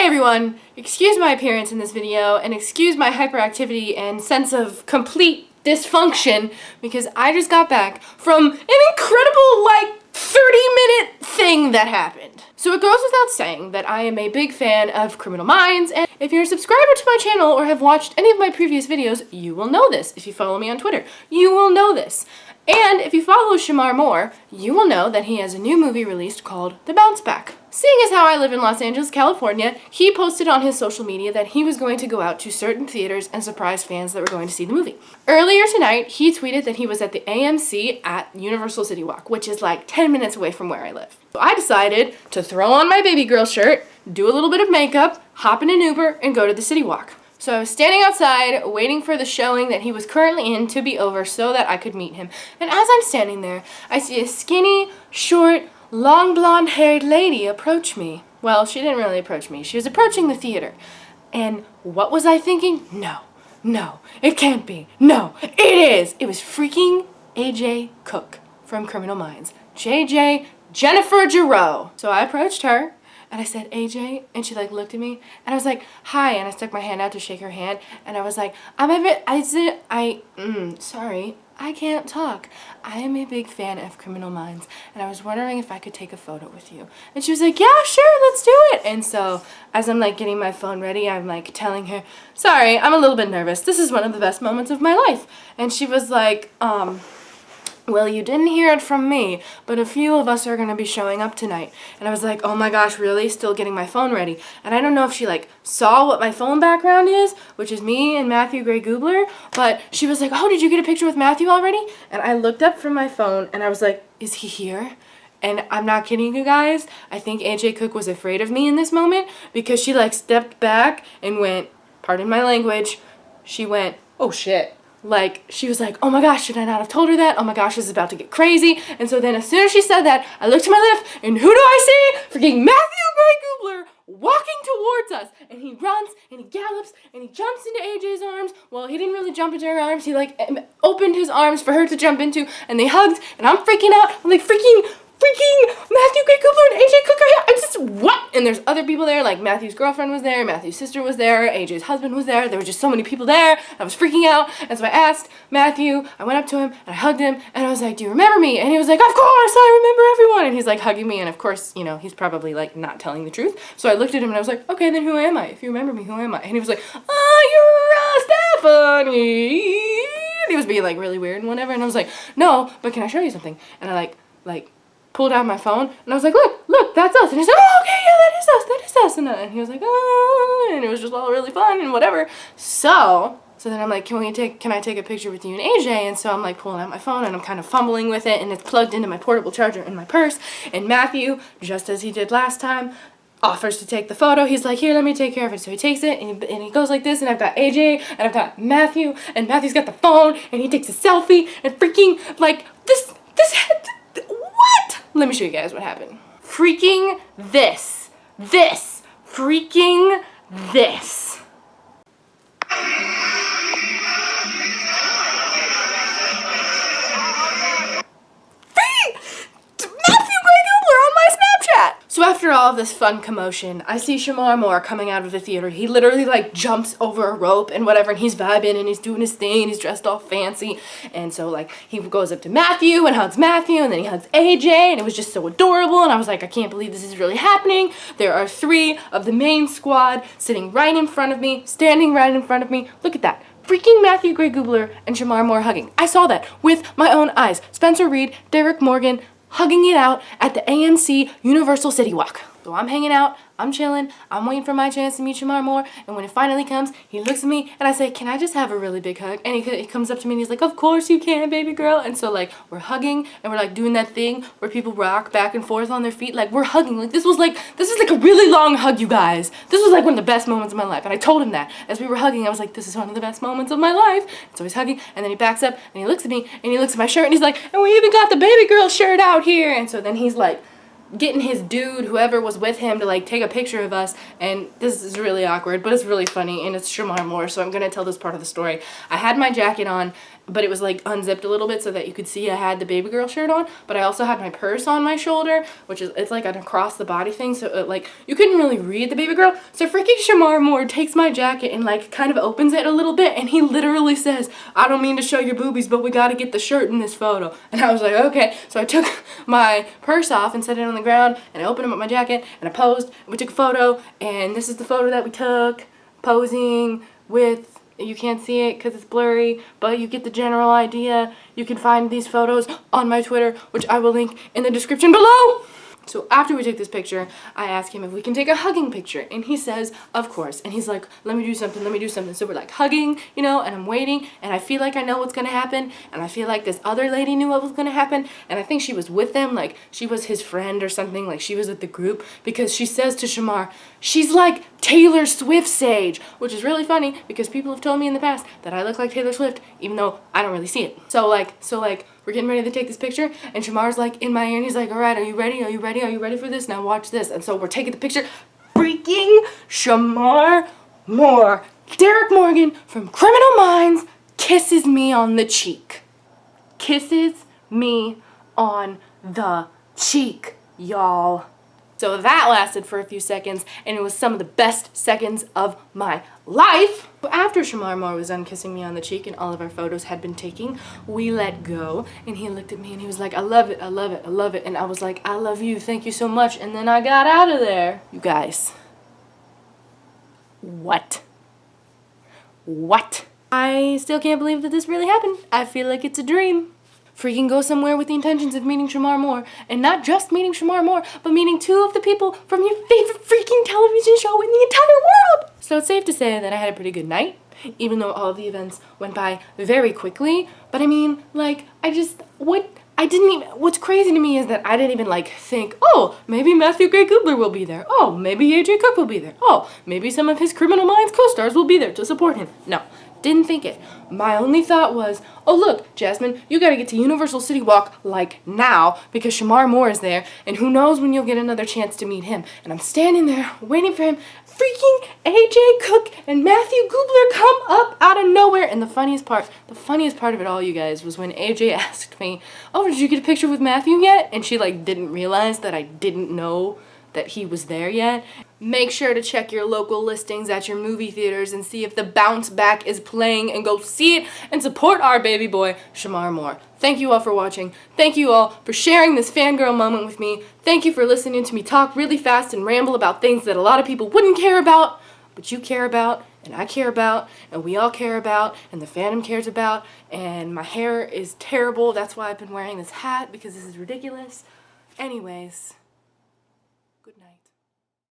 Hey everyone, excuse my appearance in this video and excuse my hyperactivity and sense of complete dysfunction because I just got back from an incredible 30-minute thing that happened. So it goes without saying that I am a big fan of Criminal Minds, and if you're a subscriber to my channel or have watched any of my previous videos, you will know this. If you follow me on Twitter, you will know this. And if you follow Shemar more, you will know that he has a new movie released called The Bounce Back. Seeing as how I live in Los Angeles, California, he posted on his social media that he was going to go out to certain theaters and surprise fans that were going to see the movie. Earlier tonight, he tweeted that he was at the AMC at Universal City Walk, which is like 10 minutes away from where I live. So I decided to throw on my baby girl shirt, do a little bit of makeup, hop in an Uber, and go to the City Walk. So I was standing outside waiting for the showing that he was currently in to be over so that I could meet him. And as I'm standing there, I see a skinny, short, long blonde-haired lady approach me. Well, she didn't really approach me. She was approaching the theater. And what was I thinking? No, it can't be. No, it is. It was freaking AJ Cook from Criminal Minds. JJ Jennifer Giroux. So I approached her. And I said, AJ, and she looked at me, and I was like, hi, and I stuck my hand out to shake her hand, and I was like, sorry, I can't talk. I am a big fan of Criminal Minds, and I was wondering if I could take a photo with you. And she was like, yeah, sure, let's do it. And so, as I'm getting my phone ready, I'm telling her, sorry, I'm a little bit nervous. This is one of the best moments of my life. And she was like, well, you didn't hear it from me, but a few of us are going to be showing up tonight. And I was like, oh my gosh, really? Still getting my phone ready. And I don't know if she saw what my phone background is, which is me and Matthew Gubler, but she was like, oh, did you get a picture with Matthew already? And I looked up from my phone and I was like, is he here? And I'm not kidding you guys. I think AJ Cook was afraid of me in this moment because she stepped back and went, pardon my language, she went, oh shit. She was like, oh my gosh, should I not have told her that? Oh my gosh, this is about to get crazy. And so then as soon as she said that, I looked to my left, and who do I see? Freaking Matthew Gubler walking towards us. And he runs, and he gallops, and he jumps into AJ's arms. Well, he didn't really jump into her arms. He opened his arms for her to jump into, and they hugged, and I'm freaking out. I'm like, freaking Matthew Gubler and AJ Cook are here. I'm just, what? And there's other people there, Matthew's girlfriend was there, Matthew's sister was there, AJ's husband was there. There were just so many people there. I was freaking out. And so I asked Matthew, I went up to him, and I hugged him, and I was like, do you remember me? And he was like, of course, I remember everyone. And he's hugging me, and of course, he's probably not telling the truth. So I looked at him, and I was like, okay, then who am I? If you remember me, who am I? And he was like, oh, you're Stephanie. And he was being really weird and whatever. And I was like, no, but can I show you something? And I pulled out my phone, and I was like, look, that's us. And he said, oh, okay, yeah, that is us. And he was like, oh, and it was just all really fun and whatever. So then I'm like, can I take a picture with you and AJ? And so I'm pulling out my phone, and I'm kind of fumbling with it, and it's plugged into my portable charger in my purse. And Matthew, just as he did last time, offers to take the photo. He's like, here, let me take care of it. So he takes it, and he goes like this, and I've got AJ, and I've got Matthew, and Matthew's got the phone, and he takes a selfie, and freaking, this let me show you guys what happened. Freaking this. Freaking this. So after all of this fun commotion, I see Shemar Moore coming out of the theater. He literally jumps over a rope and whatever, and he's vibing and he's doing his thing and he's dressed all fancy. And so he goes up to Matthew and hugs Matthew, and then he hugs AJ, and it was just so adorable. And I was like, I can't believe this is really happening. There are 3 of the main squad sitting right in front of me, standing right in front of me. Look at that. Freaking Matthew Gubler and Shemar Moore hugging. I saw that with my own eyes. Spencer Reed, Derek Morgan, hugging it out at the AMC Universal City Walk. So I'm hanging out, I'm chilling, I'm waiting for my chance to meet Shemar Moore, and when it finally comes, he looks at me, and I say, can I just have a really big hug? And he comes up to me, and he's like, of course you can, baby girl. And so, we're hugging, and we're, doing that thing where people rock back and forth on their feet. We're hugging. This was a really long hug, you guys. This was, one of the best moments of my life. And I told him that. As we were hugging, I was like, this is one of the best moments of my life. So he's hugging, and then he backs up, and he looks at me, and he looks at my shirt, and he's like, and we even got the baby girl shirt out here. And so then he's getting his dude, whoever was with him, to take a picture of us, and this is really awkward, but it's really funny, and it's Shemar Moore, so I'm gonna tell this part of the story. I had my jacket on, but it was like unzipped a little bit so that you could see I had the baby girl shirt on, but I also had my purse on my shoulder, which is, it's like an across the body thing, so it, like, you couldn't really read the baby girl. So freaking Shemar Moore takes my jacket and like kind of opens it a little bit, and he literally says, I don't mean to show your boobies, but we gotta get the shirt in this photo. And I was like, okay. So I took my purse off and set it on the ground, and I opened up my jacket, and I posed, and we took a photo, and this is the photo that we took, posing with, you can't see it because it's blurry, but you get the general idea. You can find these photos on my Twitter, which I will link in the description below. So after we take this picture, I ask him if we can take a hugging picture, and he says, of course. And he's like, let me do something, let me do something. So we're like hugging, you know, and I'm waiting, and I feel like I know what's gonna happen, and I feel like this other lady knew what was gonna happen, and I think she was with them, like she was his friend or something, like she was with the group, because she says to Shemar, she's like Taylor Swift's age, which is really funny because people have told me in the past that I look like Taylor Swift, even though I don't really see it. So like, we're getting ready to take this picture, and Shemar's like in my ear, and he's like, all right, are you ready? Are you ready? Are you ready for this? Now watch this. And so we're taking the picture. Freaking Shemar Moore, Derek Morgan from Criminal Minds, kisses me on the cheek. Kisses me on the cheek, y'all. So that lasted for a few seconds, and it was some of the best seconds of my life. After Shemar Moore was done kissing me on the cheek and all of our photos had been taken, we let go, and he looked at me and he was like, I love it, I love it, I love it. And I was like, I love you, thank you so much. And then I got out of there. You guys, what? I still can't believe that this really happened. I feel like it's a dream. Freaking go somewhere with the intentions of meeting Shemar Moore, and not just meeting Shemar Moore, but meeting two of the people from your favorite freaking television show in the entire world. So it's safe to say that I had a pretty good night, even though all of the events went by very quickly. But I mean, like, what's crazy to me is that I didn't even like think, oh, maybe Matthew Gray Gubler will be there. Oh, maybe AJ Cook will be there. Oh, maybe some of his Criminal Minds co-stars will be there to support him. No. Didn't think it. My only thought was, oh look, Jasmine, you gotta get to Universal City Walk like now because Shemar Moore is there, and who knows when you'll get another chance to meet him. And I'm standing there waiting for him. Freaking AJ Cook and Matthew Gubler come up out of nowhere. And the funniest part of it all, you guys, was when AJ asked me, oh, did you get a picture with Matthew yet? And she like didn't realize that I didn't know that he was there yet. Make sure to check your local listings at your movie theaters and see if The Bounce Back is playing, and go see it and support our baby boy, Shemar Moore. Thank you all for watching. Thank you all for sharing this fangirl moment with me. Thank you for listening to me talk really fast and ramble about things that a lot of people wouldn't care about, but you care about, and I care about, and we all care about, and the fandom cares about, and my hair is terrible. That's why I've been wearing this hat, because this is ridiculous. Anyways.